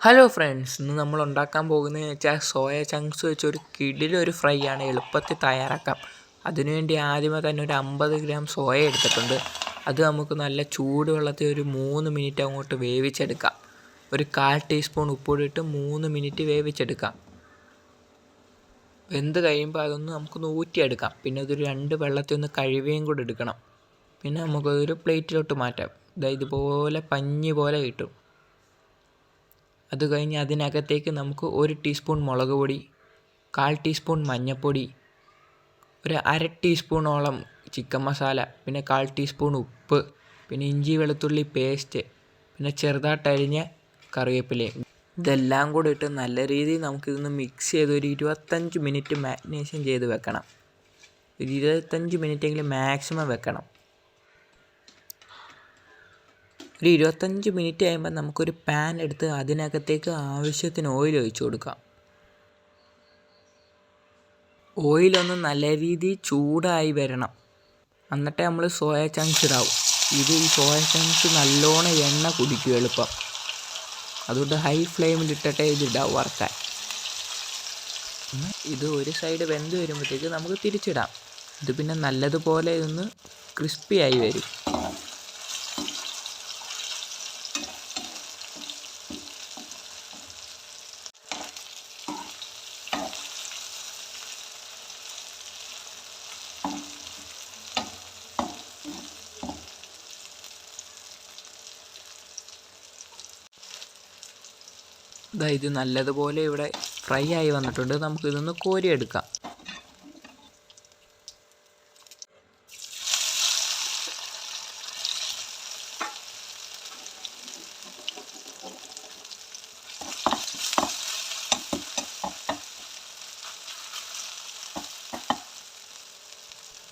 Hello friends, ഇന്ന് നമ്മൾ ഉണ്ടാക്കാൻ പോകുന്നതെന്ന് വെച്ചാൽ സോയ ചങ്ക്സ് വെച്ചൊരു കിടിലൊരു ഫ്രൈ ആണ്. എളുപ്പത്തിൽ തയ്യാറാക്കാം. അതിനുവേണ്ടി ആദ്യമേ തന്നെ ഒരു 50 ഗ്രാം സോയ എടുത്തിട്ടുണ്ട്. അത് നമുക്ക് നല്ല ചൂടുവെള്ളത്തിൽ ഒരു 3 മിനിറ്റ് അങ്ങോട്ട് വേവിച്ചെടുക്കാം. ഒരു 1/4 ടീസ്പൂൺ ഉപ്പിട്ട് 3 മിനിറ്റ് വേവിച്ചെടുക്കാം. വെന്ത് കഴിയുമ്പോൾ അതൊന്ന് നമുക്കൊന്ന് ഊറ്റിയെടുക്കാം. പിന്നെ അതൊരു 2 വെള്ളത്തിൽ ഒന്ന് കഴുകുകയും കൂടി എടുക്കണം. പിന്നെ നമുക്കതൊരു പ്ലേറ്റിലോട്ട് മാറ്റാം. ഇതുപോലെ പഞ്ഞി പോലെ കിട്ടും. അത് കഴിഞ്ഞ് അതിനകത്തേക്ക് നമുക്ക് 1 ടീസ്പൂൺ മുളക് പൊടി, 1/4 ടീസ്പൂൺ മഞ്ഞൾപ്പൊടി, ഒരു 1/2 ടീസ്പൂണോളം ചിക്കൻ മസാല, പിന്നെ 1/4 ടീസ്പൂൺ ഉപ്പ്, പിന്നെ ഇഞ്ചി വെളുത്തുള്ളി പേസ്റ്റ്, പിന്നെ ചെറുതായിട്ടരിഞ്ഞ കറിവേപ്പിലയും ഇതെല്ലാം കൂടി ഇട്ട് നല്ല രീതിയിൽ നമുക്കിതൊന്ന് മിക്സ് ചെയ്ത് ഒരു 25 മിനിറ്റ് മാരിനേഷൻ ചെയ്ത് വെക്കണം. ഒരു 25 മിനിറ്റെങ്കിലും മാക്സിമം വെക്കണം. ഒരു 25 മിനിറ്റ് കഴിയുമ്പോൾ നമുക്കൊരു പാൻ എടുത്ത് അതിനകത്തേക്ക് ആവശ്യത്തിന് ഓയിൽ ഒഴിച്ചു കൊടുക്കാം. ഓയിലൊന്ന് നല്ല രീതിയിൽ ചൂടായി വരണം. എന്നിട്ട് നമ്മൾ സോയ ചങ്ക്സ് ഇടാവും. ഈ സോയ ചങ്ക്സ് നല്ലോണം എണ്ണ കുടിക്കും എളുപ്പം. അതുകൊണ്ട് ഹൈ ഫ്ലെയിമിലിട്ടിട്ടേ ഇതിടാവും വറുക്കാൻ. ഇത് ഒരു സൈഡ് വെന്ത് വരുമ്പോഴത്തേക്ക് നമുക്ക് തിരിച്ചിടാം. ഇത് പിന്നെ നല്ലതുപോലെ ഒന്ന് ക്രിസ്പി ആയി വരും. ഇത് നല്ലതുപോലെ ഇവിടെ ഫ്രൈ ആയി വന്നിട്ടുണ്ട്. നമുക്കിതൊന്ന് കോരിയെടുക്കാം.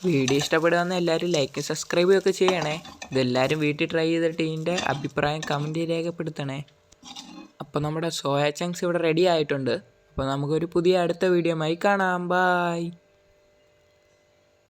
വീഡിയോ ഇഷ്ടപ്പെടുകയെന്ന് എല്ലാവരും ലൈക്കും സബ്സ്ക്രൈബും ഒക്കെ ചെയ്യണേ. ഇതെല്ലാവരും വീട്ടിൽ ട്രൈ ചെയ്തിട്ട് ഇതിൻ്റെ അഭിപ്രായം കമൻറ്റ് രേഖപ്പെടുത്തണേ. അപ്പോൾ നമ്മുടെ സോയ ചങ്ക്സ് ഇവിടെ റെഡി ആയിട്ടുണ്ട്. അപ്പോൾ നമുക്കൊരു പുതിയ അടുത്ത വീഡിയോയുമായി കാണാം. ബൈ.